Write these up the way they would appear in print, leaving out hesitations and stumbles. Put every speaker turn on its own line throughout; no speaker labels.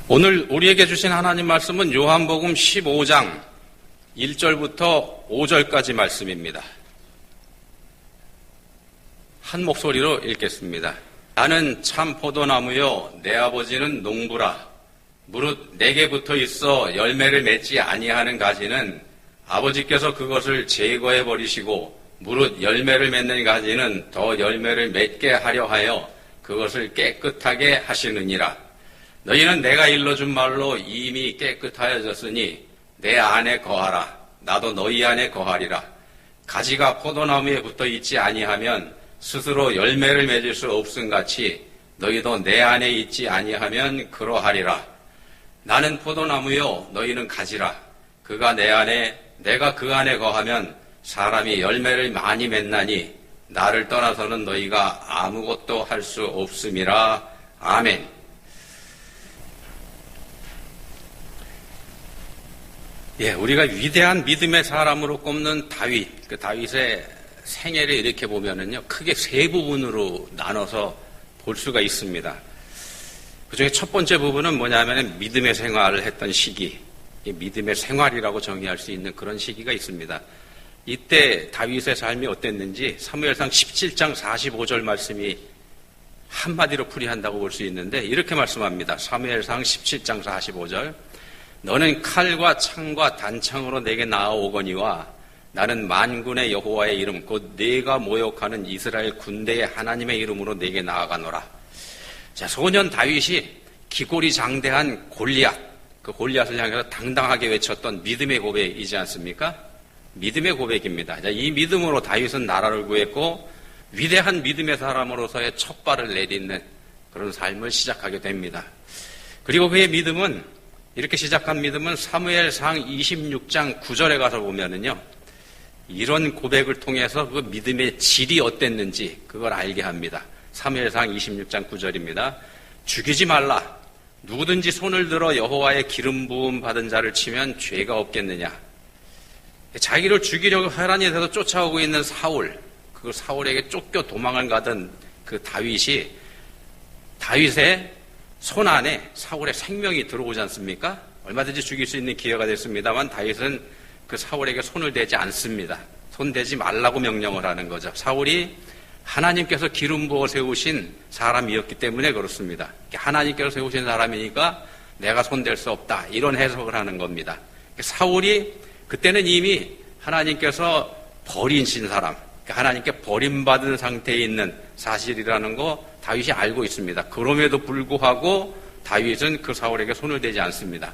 오늘 우리에게 주신 하나님 말씀은 요한복음 15장 1절부터 5절까지 말씀입니다. 한 목소리로 읽겠습니다. 나는 참 포도나무요 내 아버지는 농부라. 무릇 내게 붙어 있어 열매를 맺지 아니하는 가지는 아버지께서 그것을 제거해 버리시고 무릇 열매를 맺는 가지는 더 열매를 맺게 하려 하여 그것을 깨끗하게 하시느니라. 너희는 내가 일러준 말로 이미 깨끗하여졌으니 내 안에 거하라. 나도 너희 안에 거하리라. 가지가 포도나무에 붙어 있지 아니하면 스스로 열매를 맺을 수 없음같이 너희도 내 안에 있지 아니하면 그러하리라. 나는 포도나무요 너희는 가지라. 그가 내 안에 내가 그 안에 거하면 사람이 열매를 많이 맺나니 나를 떠나서는 너희가 아무것도 할 수 없음이라. 아멘. 우리가 위대한 믿음의 사람으로 꼽는 다윗, 그 다윗의 생애를 이렇게 보면은요, 크게 세 부분으로 나눠서 볼 수가 있습니다. 그 중에 첫 번째 부분은 뭐냐면 믿음의 생활을 했던 시기, 믿음의 생활이라고 정의할 수 있는 그런 시기가 있습니다. 이때 다윗의 삶이 어땠는지 사무엘상 17장 45절 말씀이 한마디로 풀이한다고 볼 수 있는데 이렇게 말씀합니다. 사무엘상 17장 45절. 너는 칼과 창과 단창으로 내게 나아오거니와 나는 만군의 여호와의 이름 곧 네가 모욕하는 이스라엘 군대의 하나님의 이름으로 내게 나아가노라. 자, 소년 다윗이 기골이 장대한 골리앗, 그 골리앗을 향해서 당당하게 외쳤던 믿음의 고백이지 않습니까? 믿음의 고백입니다. 자, 이 믿음으로 다윗은 나라를 구했고 위대한 믿음의 사람으로서의 첫 발을 내딛는 그런 삶을 시작하게 됩니다. 그리고 그의 믿음은 이렇게 시작한 믿음은 사무엘상 26장 9절에 가서 보면은요, 이런 고백을 통해서 그 믿음의 질이 어땠는지 그걸 알게 합니다. 사무엘상 26장 9절입니다. 죽이지 말라. 누구든지 손을 들어 여호와의 기름 부음 받은 자를 치면 죄가 없겠느냐. 자기를 죽이려고 혈안이 돼서 쫓아오고 있는 사울, 그 사울에게 쫓겨 도망을 가던 그 다윗의 손 안에 사울의 생명이 들어오지 않습니까? 얼마든지 죽일 수 있는 기회가 됐습니다만 다윗은 그 사울에게 손을 대지 않습니다. 손 대지 말라고 명령을 하는 거죠. 사울이 하나님께서 기름 부어 세우신 사람이었기 때문에 그렇습니다. 하나님께서 세우신 사람이니까 내가 손댈 수 없다. 이런 해석을 하는 겁니다. 사울이 그때는 이미 하나님께서 버리신 사람, 하나님께 버림받은 상태에 있는 사실이라는 거 다윗이 알고 있습니다. 그럼에도 불구하고 다윗은 그 사울에게 손을 대지 않습니다.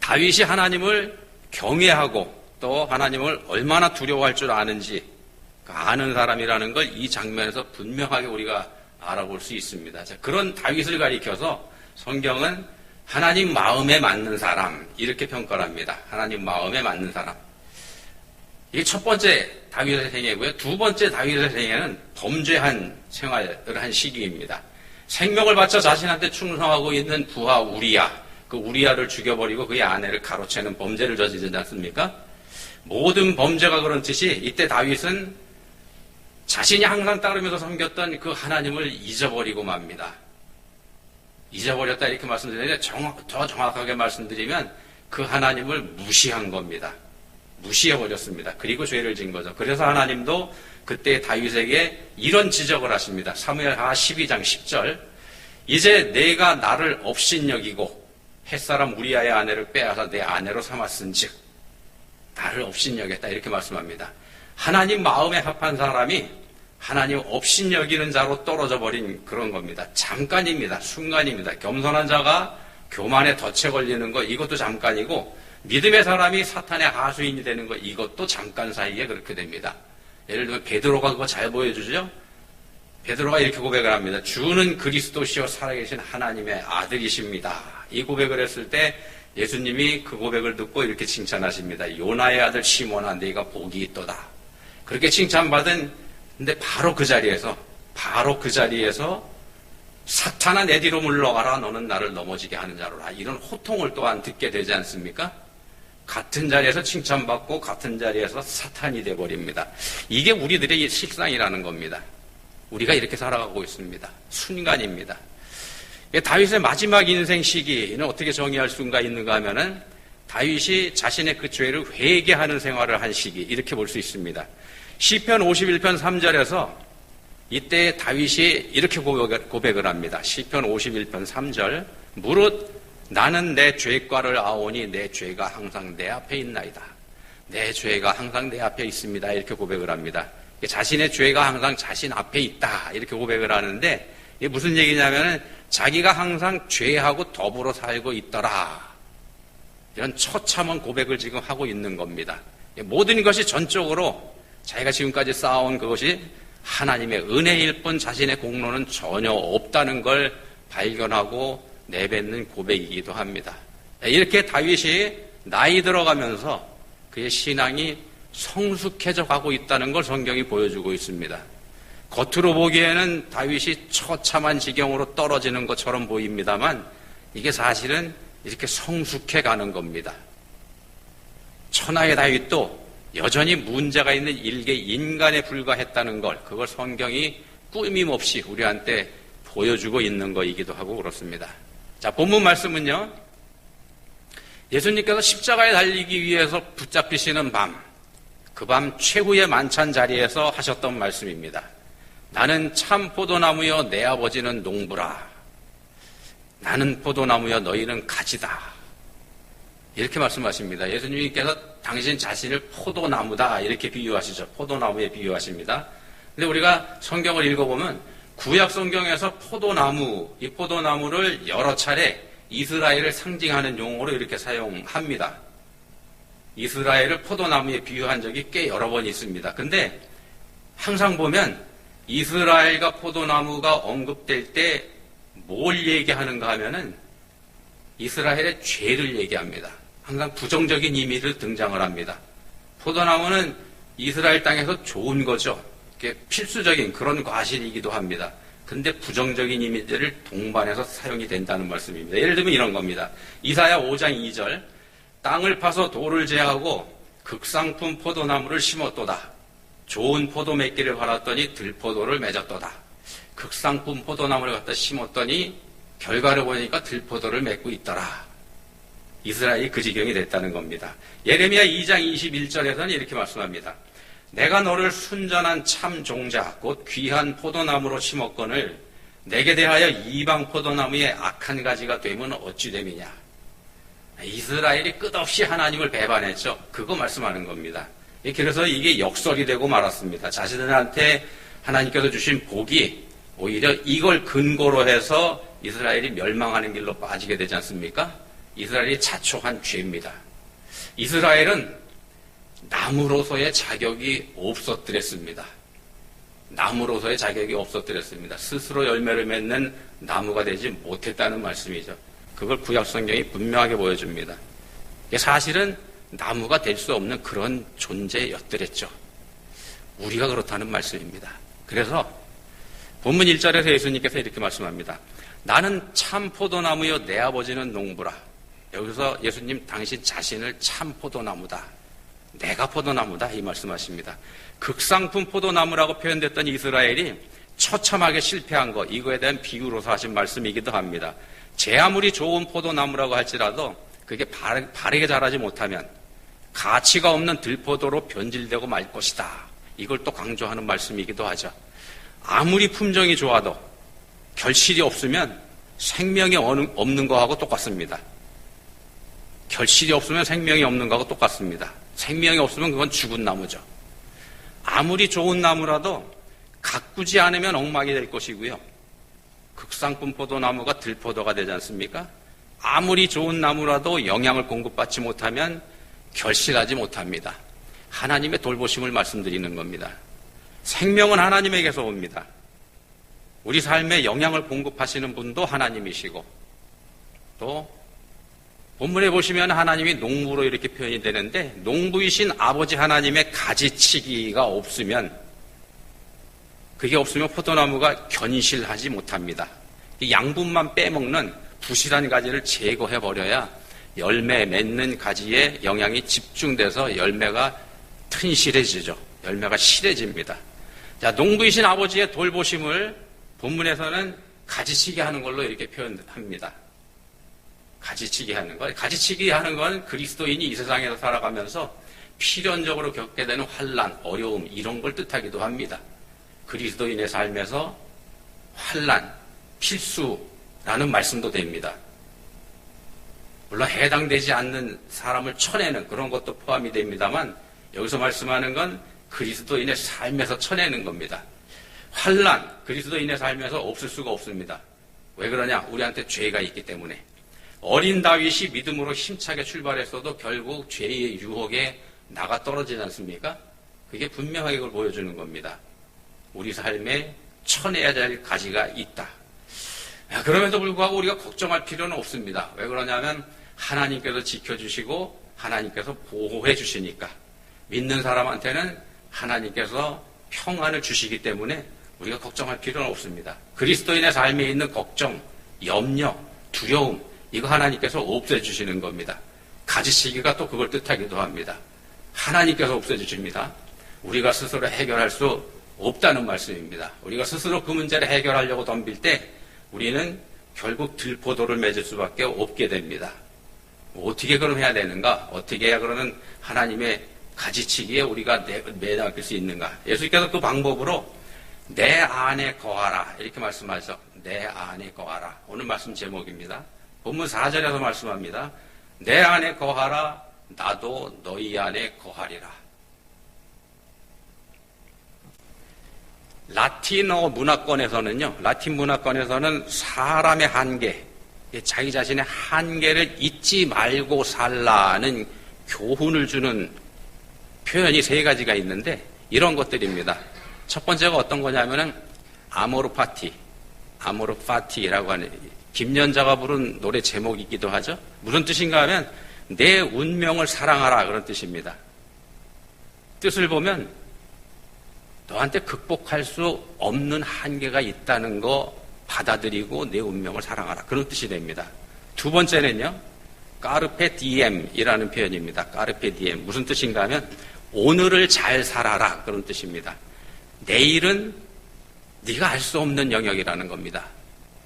다윗이 하나님을 경외하고 또 하나님을 얼마나 두려워할 줄 아는지 아는 사람이라는 걸 이 장면에서 분명하게 우리가 알아볼 수 있습니다. 자, 그런 다윗을 가리켜서 성경은 하나님 마음에 맞는 사람 이렇게 평가를 합니다. 하나님 마음에 맞는 사람. 이게 첫 번째 다윗의 생애고요. 두 번째 다윗의 생애는 범죄한 생활을 한 시기입니다. 생명을 바쳐 자신한테 충성하고 있는 부하 우리야, 그 우리야를 죽여버리고 그의 아내를 가로채는 범죄를 저지르지 않습니까? 모든 범죄가 그런 뜻이 이때 다윗은 자신이 항상 따르면서 섬겼던 그 하나님을 잊어버리고 맙니다. 잊어버렸다 이렇게 말씀드리는데 더 정확하게 말씀드리면 그 하나님을 무시한 겁니다. 무시해버렸습니다. 그리고 죄를 진 거죠. 그래서 하나님도 그때 다윗에게 이런 지적을 하십니다. 사무엘하 12장 10절. 이제 내가 나를 업신여기고 햇사람 우리아의 아내를 빼앗아 내 아내로 삼았은즉 나를 업신여겼다 이렇게 말씀합니다. 하나님 마음에 합한 사람이 하나님 업신여기는 자로 떨어져 버린 그런 겁니다. 잠깐입니다. 순간입니다. 겸손한 자가 교만에 덫에 걸리는 거 이것도 잠깐이고 믿음의 사람이 사탄의 하수인이 되는 거 이것도 잠깐 사이에 그렇게 됩니다. 예를 들면 베드로가 그거 잘 보여주죠. 베드로가 이렇게 고백을 합니다. 주는 그리스도시요 살아계신 하나님의 아들이십니다. 이 고백을 했을 때 예수님이 그 고백을 듣고 이렇게 칭찬하십니다. 요나의 아들 시몬아 네가 복이 있도다. 그렇게 칭찬받은 근데 바로 그 자리에서 사탄아 내 뒤로 물러가라 너는 나를 넘어지게 하는 자로라. 이런 호통을 또한 듣게 되지 않습니까? 같은 자리에서 칭찬받고 같은 자리에서 사탄이 돼버립니다. 이게 우리들의 실상이라는 겁니다. 우리가 이렇게 살아가고 있습니다. 순간입니다. 다윗의 마지막 인생 시기는 어떻게 정의할 수가 있는가 하면은 다윗이 자신의 그 죄를 회개하는 생활을 한 시기, 이렇게 볼 수 있습니다. 시편 51편 3절에서 이때 다윗이 이렇게 고백을 합니다. 시편 51편 3절, 무릇 나는 내 죄과를 아오니 내 죄가 항상 내 앞에 있나이다. 내 죄가 항상 내 앞에 있습니다. 이렇게 고백을 합니다. 자신의 죄가 항상 자신 앞에 있다. 이렇게 고백을 하는데 이게 무슨 얘기냐면 자기가 항상 죄하고 더불어 살고 있더라. 이런 처참한 고백을 지금 하고 있는 겁니다. 모든 것이 전적으로 자기가 지금까지 쌓아온 그것이 하나님의 은혜일 뿐 자신의 공로는 전혀 없다는 걸 발견하고 내뱉는 고백이기도 합니다. 이렇게 다윗이 나이 들어가면서 그의 신앙이 성숙해져 가고 있다는 걸 성경이 보여주고 있습니다. 겉으로 보기에는 다윗이 처참한 지경으로 떨어지는 것처럼 보입니다만 이게 사실은 이렇게 성숙해 가는 겁니다. 천하의 다윗도 여전히 문제가 있는 일개 인간에 불과했다는 걸, 그걸 성경이 꾸밈없이 우리한테 보여주고 있는 것이기도 하고 그렇습니다. 자, 본문 말씀은요, 예수님께서 십자가에 달리기 위해서 붙잡히시는 밤, 그 밤 최후의 만찬 자리에서 하셨던 말씀입니다. 나는 참 포도나무여 내 아버지는 농부라. 나는 포도나무여 너희는 가지다. 이렇게 말씀하십니다. 예수님께서 당신 자신을 포도나무다 이렇게 비유하시죠. 포도나무에 비유하십니다. 근데 우리가 성경을 읽어보면 구약 성경에서 포도나무, 이 포도나무를 여러 차례 이스라엘을 상징하는 용어로 이렇게 사용합니다. 이스라엘을 포도나무에 비유한 적이 꽤 여러 번 있습니다. 근데 항상 보면 이스라엘과 포도나무가 언급될 때 뭘 얘기하는가 하면은 이스라엘의 죄를 얘기합니다. 항상 부정적인 의미를 등장을 합니다. 포도나무는 이스라엘 땅에서 좋은 거죠. 필수적인 그런 과실이기도 합니다. 근데 부정적인 이미지를 동반해서 사용이 된다는 말씀입니다. 예를 들면 이런 겁니다. 이사야 5장 2절, 땅을 파서 돌을 제하고 극상품 포도나무를 심었도다. 좋은 포도 맺기를 바랐더니 들포도를 맺었도다. 극상품 포도나무를 갖다 심었더니 결과를 보니까 들포도를 맺고 있더라. 이스라엘이 그 지경이 됐다는 겁니다. 예레미야 2장 21절에서는 이렇게 말씀합니다. 내가 너를 순전한 참 종자 곧 귀한 포도나무로 심었거늘 내게 대하여 이방 포도나무의 악한 가지가 되면 어찌 됨이냐. 이스라엘이 끝없이 하나님을 배반했죠. 그거 말씀하는 겁니다. 그래서 이게 역설이 되고 말았습니다. 자신들한테 하나님께서 주신 복이 오히려 이걸 근거로 해서 이스라엘이 멸망하는 길로 빠지게 되지 않습니까? 이스라엘이 자초한 죄입니다. 이스라엘은 나무로서의 자격이 없었더랬습니다. 나무로서의 자격이 없었더랬습니다. 스스로 열매를 맺는 나무가 되지 못했다는 말씀이죠. 그걸 구약 성경이 분명하게 보여줍니다. 사실은 나무가 될 수 없는 그런 존재였더랬죠. 우리가 그렇다는 말씀입니다. 그래서 본문 1절에서 예수님께서 이렇게 말씀합니다. 나는 참 포도나무여 내 아버지는 농부라. 여기서 예수님 당신 자신을 참 포도나무다. 내가 포도나무다 이 말씀하십니다. 극상품 포도나무라고 표현됐던 이스라엘이 처참하게 실패한 것, 이거에 대한 비유로서 하신 말씀이기도 합니다. 제 아무리 좋은 포도나무라고 할지라도 그게 바르게 자라지 못하면 가치가 없는 들포도로 변질되고 말 것이다. 이걸 또 강조하는 말씀이기도 하죠. 아무리 품종이 좋아도 결실이 없으면 생명이 없는 거하고 똑같습니다. 결실이 없으면 생명이 없는 거하고 똑같습니다. 생명이 없으면 그건 죽은 나무죠. 아무리 좋은 나무라도 가꾸지 않으면 엉망이 될 것이고요. 극상품 포도나무가 들포도가 되지 않습니까? 아무리 좋은 나무라도 영양을 공급받지 못하면 결실하지 못합니다. 하나님의 돌보심을 말씀드리는 겁니다. 생명은 하나님에게서 옵니다. 우리 삶에 영양을 공급하시는 분도 하나님이시고 또 본문에 보시면 하나님이 농부로 이렇게 표현이 되는데 농부이신 아버지 하나님의 가지치기가 없으면 그게 없으면 포도나무가 견실하지 못합니다. 양분만 빼먹는 부실한 가지를 제거해버려야 열매 맺는 가지에 영양이 집중돼서 열매가 튼실해지죠. 열매가 실해집니다. 자, 농부이신 아버지의 돌보심을 본문에서는 가지치기 하는 걸로 이렇게 표현합니다. 가지치기 하는 것. 가지치기 하는 건 그리스도인이 이 세상에서 살아가면서 필연적으로 겪게 되는 환난, 어려움 이런 걸 뜻하기도 합니다. 그리스도인의 삶에서 환난, 필수라는 말씀도 됩니다. 물론 해당되지 않는 사람을 쳐내는 그런 것도 포함이 됩니다만 여기서 말씀하는 건 그리스도인의 삶에서 쳐내는 겁니다. 환난, 그리스도인의 삶에서 없을 수가 없습니다. 왜 그러냐? 우리한테 죄가 있기 때문에. 어린 다윗이 믿음으로 힘차게 출발했어도 결국 죄의 유혹에 나가 떨어지지 않습니까? 그게 분명하게 그걸 보여주는 겁니다. 우리 삶에 쳐내야 될 가지가 있다. 그럼에도 불구하고 우리가 걱정할 필요는 없습니다. 왜 그러냐면 하나님께서 지켜주시고 하나님께서 보호해 주시니까. 믿는 사람한테는 하나님께서 평안을 주시기 때문에 우리가 걱정할 필요는 없습니다. 그리스도인의 삶에 있는 걱정, 염려, 두려움 이거 하나님께서 없애주시는 겁니다. 가지치기가 또 그걸 뜻하기도 합니다. 하나님께서 없애주십니다. 우리가 스스로 해결할 수 없다는 말씀입니다. 우리가 스스로 그 문제를 해결하려고 덤빌 때 우리는 결국 들포도를 맺을 수밖에 없게 됩니다. 어떻게 그럼 해야 되는가? 어떻게 해야 그러면 하나님의 가지치기에 우리가 매달릴 수 있는가? 예수님께서 그 방법으로 내 안에 거하라 이렇게 말씀하셔서 내 안에 거하라. 오늘 말씀 제목입니다. 본문 4절에서 말씀합니다. 내 안에 거하라 나도 너희 안에 거하리라. 라틴어 문화권에서는요, 라틴 문화권에서는 사람의 한계, 자기 자신의 한계를 잊지 말고 살라는 교훈을 주는 표현이 세 가지가 있는데 이런 것들입니다. 첫 번째가 어떤 거냐면은 아모르 파티라고 하는 김연자가 부른 노래 제목이기도 하죠. 무슨 뜻인가 하면 내 운명을 사랑하라 그런 뜻입니다. 뜻을 보면 너한테 극복할 수 없는 한계가 있다는 거 받아들이고 내 운명을 사랑하라 그런 뜻이 됩니다. 두 번째는요. 까르페 디엠이라는 표현입니다. 까르페 디엠 무슨 뜻인가 하면 오늘을 잘 살아라 그런 뜻입니다. 내일은 네가 알 수 없는 영역이라는 겁니다.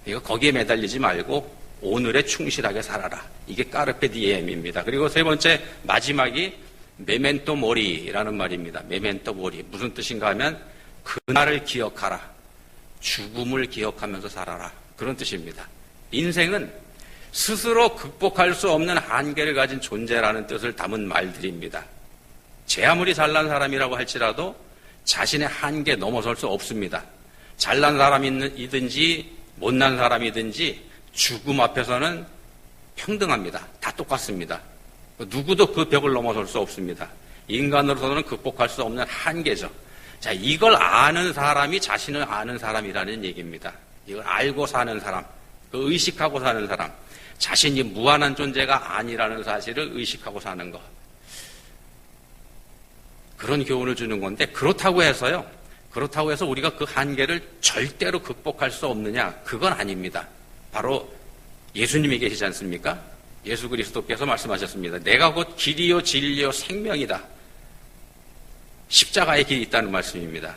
그러니까 거기에 매달리지 말고 오늘에 충실하게 살아라. 이게 까르페 디엠입니다. 그리고 세 번째 마지막이 메멘토 모리라는 말입니다. 메멘토 모리 무슨 뜻인가 하면 그날을 기억하라. 죽음을 기억하면서 살아라. 그런 뜻입니다. 인생은 스스로 극복할 수 없는 한계를 가진 존재라는 뜻을 담은 말들입니다. 제 아무리 잘난 사람이라고 할지라도 자신의 한계 넘어설 수 없습니다. 잘난 사람이든지 못난 사람이든지 죽음 앞에서는 평등합니다. 다 똑같습니다. 누구도 그 벽을 넘어설 수 없습니다. 인간으로서는 극복할 수 없는 한계죠. 자, 이걸 아는 사람이 자신을 아는 사람이라는 얘기입니다. 이걸 알고 사는 사람, 의식하고 사는 사람, 자신이 무한한 존재가 아니라는 사실을 의식하고 사는 것. 그런 교훈을 주는 건데 그렇다고 해서 우리가 그 한계를 절대로 극복할 수 없느냐? 그건 아닙니다. 바로 예수님이 계시지 않습니까? 예수 그리스도께서 말씀하셨습니다. 내가 곧 길이요 진리요 생명이다. 십자가의 길이 있다는 말씀입니다.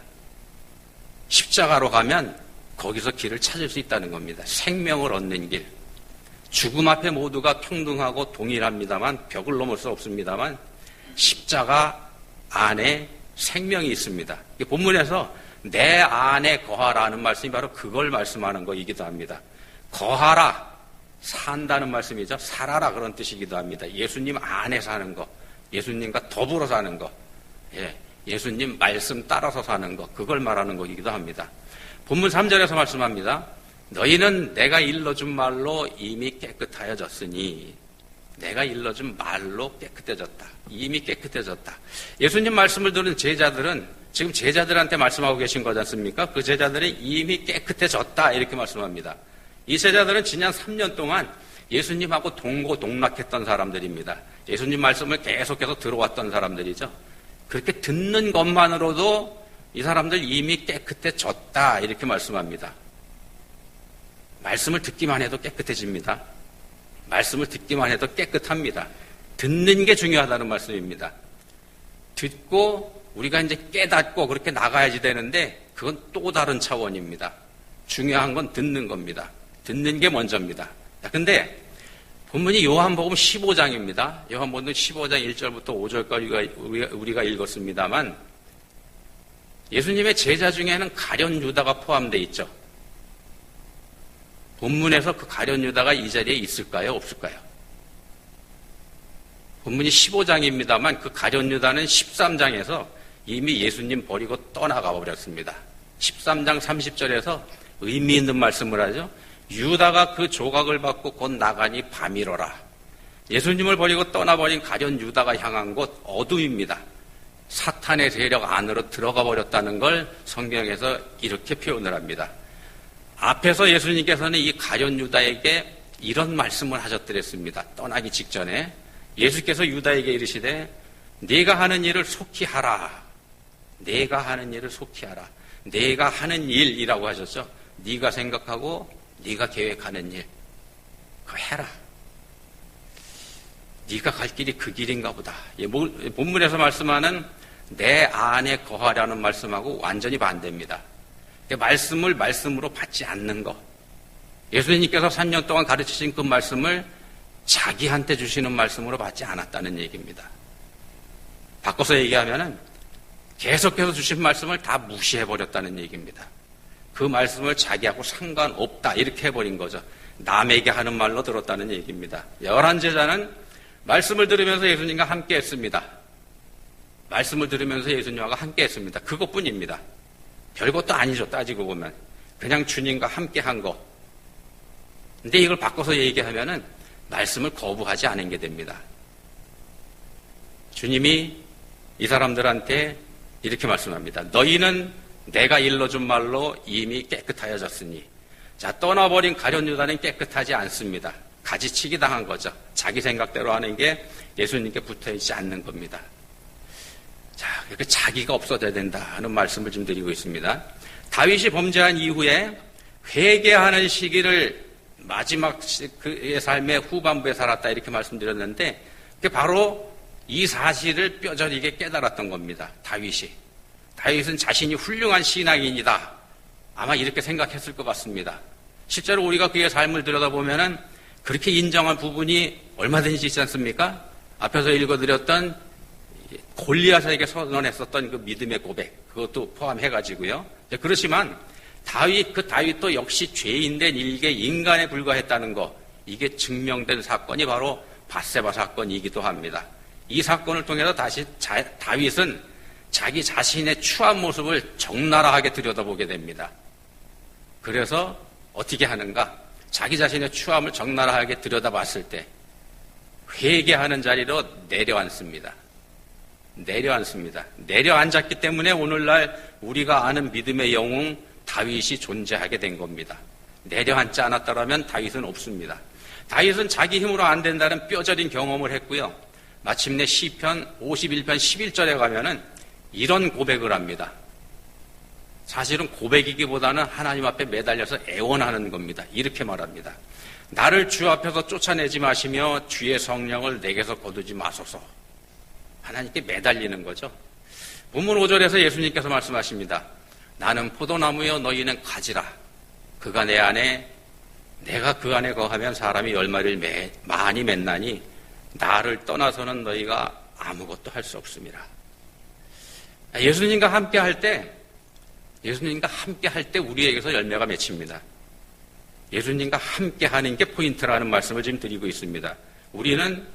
십자가로 가면 거기서 길을 찾을 수 있다는 겁니다. 생명을 얻는 길. 죽음 앞에 모두가 평등하고 동일합니다만 벽을 넘을 수 없습니다만 십자가 안에 생명이 있습니다. 본문에서 내 안에 거하라는 말씀이 바로 그걸 말씀하는 것이기도 합니다. 거하라, 산다는 말씀이죠. 살아라 그런 뜻이기도 합니다. 예수님 안에 사는 것, 예수님과 더불어 사는 것, 예수님 말씀 따라서 사는 것, 그걸 말하는 것이기도 합니다. 본문 3절에서 말씀합니다. 너희는 내가 일러준 말로 이미 깨끗하여졌으니 내가 일러준 말로 깨끗해졌다. 이미 깨끗해졌다. 예수님 말씀을 들은 제자들은 지금 제자들한테 말씀하고 계신 거지 않습니까? 그 제자들이 이미 깨끗해졌다 이렇게 말씀합니다. 이 제자들은 지난 3년 동안 예수님하고 동고동락했던 사람들입니다. 예수님 말씀을 계속해서 들어왔던 사람들이죠. 그렇게 듣는 것만으로도 이 사람들 이미 깨끗해졌다 이렇게 말씀합니다. 말씀을 듣기만 해도 깨끗해집니다. 말씀을 듣기만 해도 깨끗합니다. 듣는 게 중요하다는 말씀입니다. 듣고 우리가 이제 깨닫고 그렇게 나가야지 되는데 그건 또 다른 차원입니다. 중요한 건 듣는 겁니다. 듣는 게 먼저입니다. 근데 본문이 요한복음 15장입니다. 요한복음 15장 1절부터 5절까지 우리가 읽었습니다만 예수님의 제자 중에는 가룟 유다가 포함되어 있죠. 본문에서 그 가룟 유다가 이 자리에 있을까요? 없을까요? 본문이 15장입니다만 그 가룟 유다는 13장에서 이미 예수님 버리고 떠나가 버렸습니다. 13장 30절에서 의미 있는 말씀을 하죠. 유다가 그 조각을 받고 곧 나가니 밤이로라. 예수님을 버리고 떠나버린 가룟 유다가 향한 곳 어둠입니다. 사탄의 세력 안으로 들어가 버렸다는 걸 성경에서 이렇게 표현을 합니다. 앞에서 예수님께서는 이 가룟 유다에게 이런 말씀을 하셨더랬습니다. 떠나기 직전에 예수께서 유다에게 이르시되 네가 하는 일을 속히 하라. 내가 하는 일을 속히 하라. 내가 하는 일이라고 하셨죠. 네가 생각하고 네가 계획하는 일 그거 해라. 네가 갈 길이 그 길인가 보다. 본문에서 말씀하는 내 안에 거하라는 말씀하고 완전히 반대입니다. 말씀을 말씀으로 받지 않는 것. 예수님께서 3년 동안 가르치신 그 말씀을 자기한테 주시는 말씀으로 받지 않았다는 얘기입니다. 바꿔서 얘기하면은 계속해서 주신 말씀을 다 무시해버렸다는 얘기입니다. 그 말씀을 자기하고 상관없다 이렇게 해버린 거죠. 남에게 하는 말로 들었다는 얘기입니다. 11제자는 말씀을 들으면서 예수님과 함께 했습니다. 말씀을 들으면서 예수님과 함께 했습니다. 그것뿐입니다. 별것도 아니죠. 따지고 보면 그냥 주님과 함께 한 거. 근데 이걸 바꿔서 얘기하면은 말씀을 거부하지 않은 게 됩니다. 주님이 이 사람들한테 이렇게 말씀합니다. 너희는 내가 일러준 말로 이미 깨끗하여졌으니. 자, 떠나버린 가룟 유다는 깨끗하지 않습니다. 가지치기 당한 거죠. 자기 생각대로 하는 게 예수님께 붙어있지 않는 겁니다. 자, 그렇게 자기가 없어져야 된다 하는 말씀을 좀 드리고 있습니다. 다윗이 범죄한 이후에 회개하는 시기를 마지막 그의 삶의 후반부에 살았다 이렇게 말씀드렸는데 그게 바로 이 사실을 뼈저리게 깨달았던 겁니다. 다윗은 자신이 훌륭한 신앙인이다. 아마 이렇게 생각했을 것 같습니다. 실제로 우리가 그의 삶을 들여다보면은 그렇게 인정한 부분이 얼마든지 있지 않습니까? 앞에서 읽어드렸던 골리앗에게 선언했었던 그 믿음의 고백, 그것도 포함해가지고요. 그렇지만 다윗도 역시 죄인된 일개 인간에 불과했다는 거, 이게 증명된 사건이 바로 밧세바 사건이기도 합니다. 이 사건을 통해서 다시 다윗은 자기 자신의 추한 모습을 적나라하게 들여다보게 됩니다. 그래서 어떻게 하는가? 자기 자신의 추함을 적나라하게 들여다봤을 때 회개하는 자리로 내려앉습니다. 내려앉았기 때문에 오늘날 우리가 아는 믿음의 영웅 다윗이 존재하게 된 겁니다. 내려앉지 않았더라면 다윗은 없습니다. 다윗은 자기 힘으로 안 된다는 뼈저린 경험을 했고요. 마침내 시편 51편 11절에 가면은 이런 고백을 합니다. 사실은 고백이기보다는 하나님 앞에 매달려서 애원하는 겁니다. 이렇게 말합니다. 나를 주 앞에서 쫓아내지 마시며 주의 성령을 내게서 거두지 마소서. 하나님께 매달리는 거죠. 본문 5절에서 예수님께서 말씀하십니다. 나는 포도나무여 너희는 가지라. 그가 내 안에 내가 그 안에 거하면 사람이 열매를 많이 맺나니 나를 떠나서는 너희가 아무것도 할 수 없습니다. 예수님과 함께 할 때 우리에게서 열매가 맺힙니다. 예수님과 함께 하는 게 포인트라는 말씀을 지금 드리고 있습니다. 우리는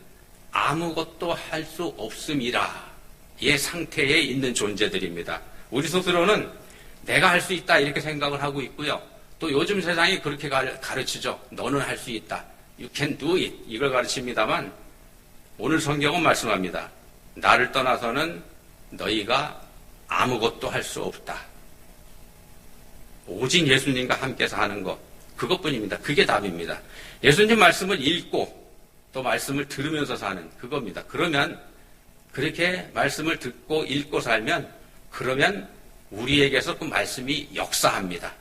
아무것도 할 수 없음이라 의 상태에 있는 존재들입니다. 우리 스스로는 내가 할 수 있다 이렇게 생각을 하고 있고요. 또 요즘 세상이 그렇게 가르치죠. 너는 할 수 있다. You can do it. 이걸 가르칩니다만 오늘 성경은 말씀합니다. 나를 떠나서는 너희가 아무것도 할 수 없다. 오직 예수님과 함께서 하는 것, 그것뿐입니다. 그게 답입니다. 예수님 말씀을 읽고 또 말씀을 들으면서 사는 그겁니다. 그러면 그렇게 말씀을 듣고 읽고 살면 그러면 우리에게서 그 말씀이 역사합니다.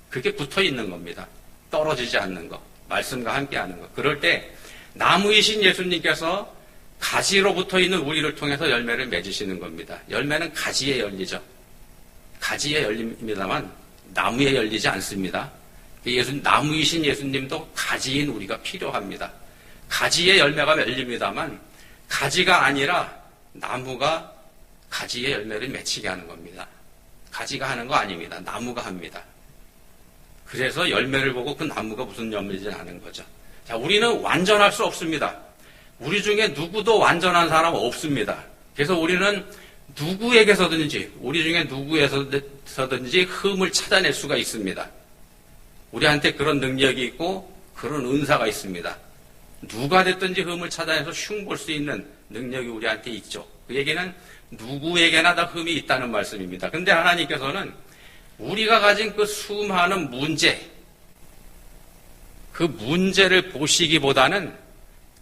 그게 붙어 있는 겁니다. 떨어지지 않는 것, 말씀과 함께 하는 것. 그럴 때 나무이신 예수님께서 가지로 붙어 있는 우리를 통해서 열매를 맺으시는 겁니다. 열매는 가지에 열리죠. 가지에 열립니다만 나무에 열리지 않습니다. 나무이신 예수님도 가지인 우리가 필요합니다. 가지에 열매가 열립니다만 가지가 아니라 나무가 가지의 열매를 맺히게 하는 겁니다. 가지가 하는 거 아닙니다. 나무가 합니다. 그래서 열매를 보고 그 나무가 무슨 열매인지 아는 거죠. 자, 우리는 완전할 수 없습니다. 우리 중에 누구도 완전한 사람 없습니다. 그래서 우리는 누구에게서든지, 우리 중에 누구에서든지 흠을 찾아낼 수가 있습니다. 우리한테 그런 능력이 있고 그런 은사가 있습니다. 누가 됐든지 흠을 찾아내서 흉볼 수 있는 능력이 우리한테 있죠. 그 얘기는 누구에게나 다 흠이 있다는 말씀입니다. 근데 하나님께서는 우리가 가진 그 수많은 문제, 그 문제를 보시기보다는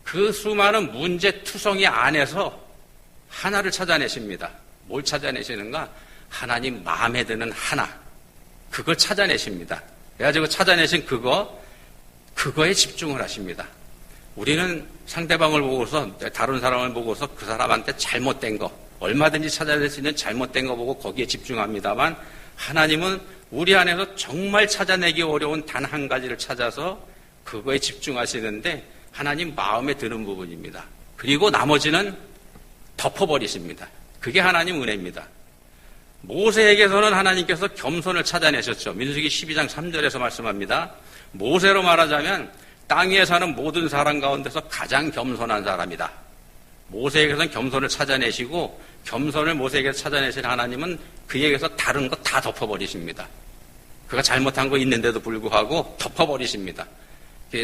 그 수많은 문제투성이 안에서 하나를 찾아내십니다. 뭘 찾아내시는가? 하나님 마음에 드는 하나. 그걸 찾아내십니다. 그래가지고 찾아내신 그거에 집중을 하십니다. 우리는 상대방을 보고서, 다른 사람을 보고서 그 사람한테 잘못된 거, 얼마든지 찾아낼 수 있는 잘못된 거 보고 거기에 집중합니다만 하나님은 우리 안에서 정말 찾아내기 어려운 단 한 가지를 찾아서 그거에 집중하시는데 하나님 마음에 드는 부분입니다. 그리고 나머지는 덮어버리십니다. 그게 하나님 은혜입니다. 모세에게서는 하나님께서 겸손을 찾아내셨죠. 민수기 12장 3절에서 말씀합니다. 모세로 말하자면 땅 위에 사는 모든 사람 가운데서 가장 겸손한 사람이다. 모세에게서는 겸손을 찾아내시고 겸손을 모세에게서 찾아내신 하나님은 그에게서 다른 거 다 덮어버리십니다. 그가 잘못한 거 있는데도 불구하고 덮어버리십니다.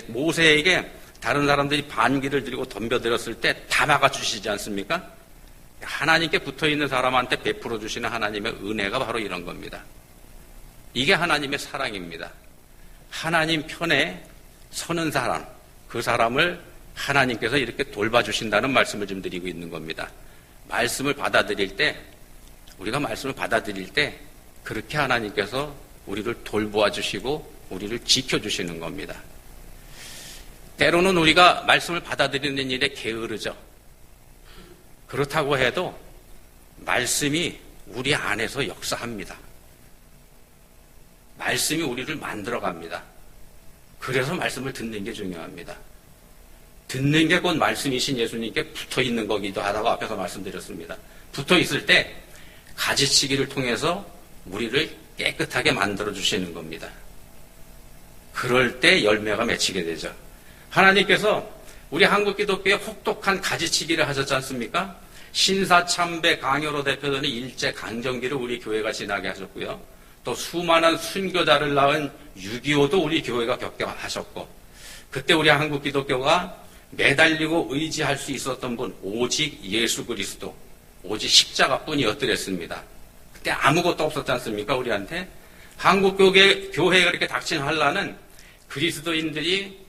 모세에게 다른 사람들이 반기를 들고 덤벼들었을 때 다 막아주시지 않습니까? 하나님께 붙어있는 사람한테 베풀어 주시는 하나님의 은혜가 바로 이런 겁니다. 이게 하나님의 사랑입니다. 하나님 편에 서는 사람, 그 사람을 하나님께서 이렇게 돌봐주신다는 말씀을 좀 드리고 있는 겁니다. 말씀을 받아들일 때, 우리가 말씀을 받아들일 때 그렇게 하나님께서 우리를 돌보아 주시고 우리를 지켜주시는 겁니다. 때로는 우리가 말씀을 받아들이는 일에 게으르죠. 그렇다고 해도 말씀이 우리 안에서 역사합니다. 말씀이 우리를 만들어갑니다. 그래서 말씀을 듣는 게 중요합니다. 듣는 게 곧 말씀이신 예수님께 붙어있는 거기도 하다고 앞에서 말씀드렸습니다. 붙어있을 때 가지치기를 통해서 우리를 깨끗하게 만들어주시는 겁니다. 그럴 때 열매가 맺히게 되죠. 하나님께서 우리 한국 기독교에 혹독한 가지치기를 하셨지 않습니까? 신사참배 강요로 대표되는 일제 강점기를 우리 교회가 지나게 하셨고요. 또 수많은 순교자를 낳은 6.25도 우리 교회가 겪게 하셨고, 그때 우리 한국 기독교가 매달리고 의지할 수 있었던 분 오직 예수 그리스도, 오직 십자가뿐이었더랬습니다. 그때 아무것도 없었지 않습니까? 우리한테 한국 교회가 이렇게 닥친 환란은 그리스도인들이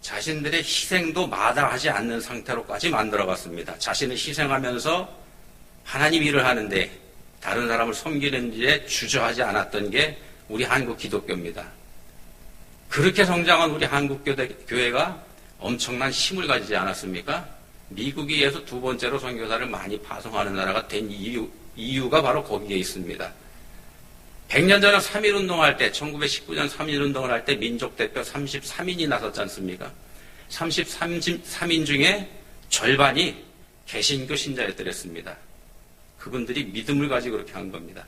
자신들의 희생도 마다하지 않는 상태로까지 만들어갔습니다. 자신을 희생하면서 하나님 일을 하는데 다른 사람을 섬기는 일에 주저하지 않았던 게 우리 한국 기독교입니다. 그렇게 성장한 우리 한국 교회가 엄청난 힘을 가지지 않았습니까? 미국에 의해서 두 번째로 선교사를 많이 파송하는 나라가 된 이유가 바로 거기에 있습니다. 100년 전에 3.1운동할 때, 1919년 3.1운동을 할 때 민족대표 33인이 나섰지 않습니까? 33인 중에 절반이 개신교 신자였더랬습니다. 그분들이 믿음을 가지고 그렇게 한 겁니다.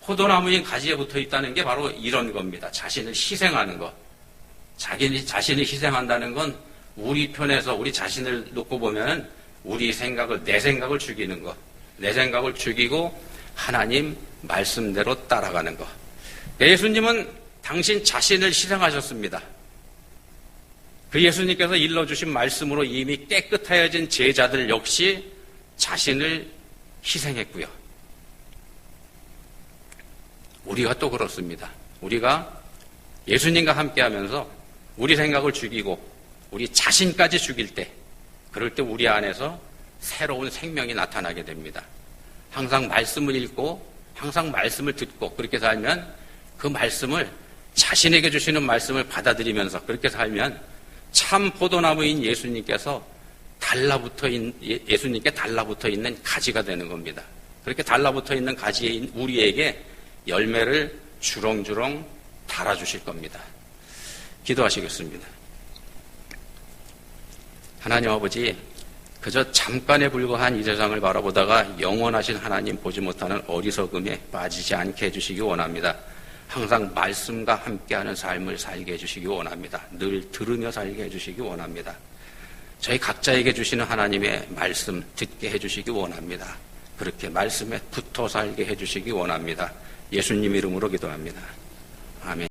포도나무인 가지에 붙어 있다는 게 바로 이런 겁니다. 자신을 희생하는 것. 자신을 희생한다는 건 우리 편에서 우리 자신을 놓고 보면 내 생각을 죽이는 것. 내 생각을 죽이고 하나님 말씀대로 따라가는 것. 예수님은 당신 자신을 희생하셨습니다. 그 예수님께서 일러주신 말씀으로 이미 깨끗하여진 제자들 역시 자신을 희생했고요. 우리가 또 그렇습니다. 우리가 예수님과 함께하면서 우리 생각을 죽이고 우리 자신까지 죽일 때, 그럴 때 우리 안에서 새로운 생명이 나타나게 됩니다. 항상 말씀을 읽고 항상 말씀을 듣고 그렇게 살면, 그 말씀을, 자신에게 주시는 말씀을 받아들이면서 그렇게 살면 참 포도나무인 예수님께서 예수님께 달라붙어 있는 가지가 되는 겁니다. 그렇게 달라붙어 있는 가지인 우리에게 열매를 주렁주렁 달아주실 겁니다. 기도하시겠습니다. 하나님 아버지, 그저 잠깐에 불과한 이 세상을 바라보다가 영원하신 하나님 보지 못하는 어리석음에 빠지지 않게 해주시기 원합니다. 항상 말씀과 함께하는 삶을 살게 해주시기 원합니다. 늘 들으며 살게 해주시기 원합니다. 저희 각자에게 주시는 하나님의 말씀 듣게 해주시기 원합니다. 그렇게 말씀에 붙어 살게 해주시기 원합니다. 예수님 이름으로 기도합니다. 아멘.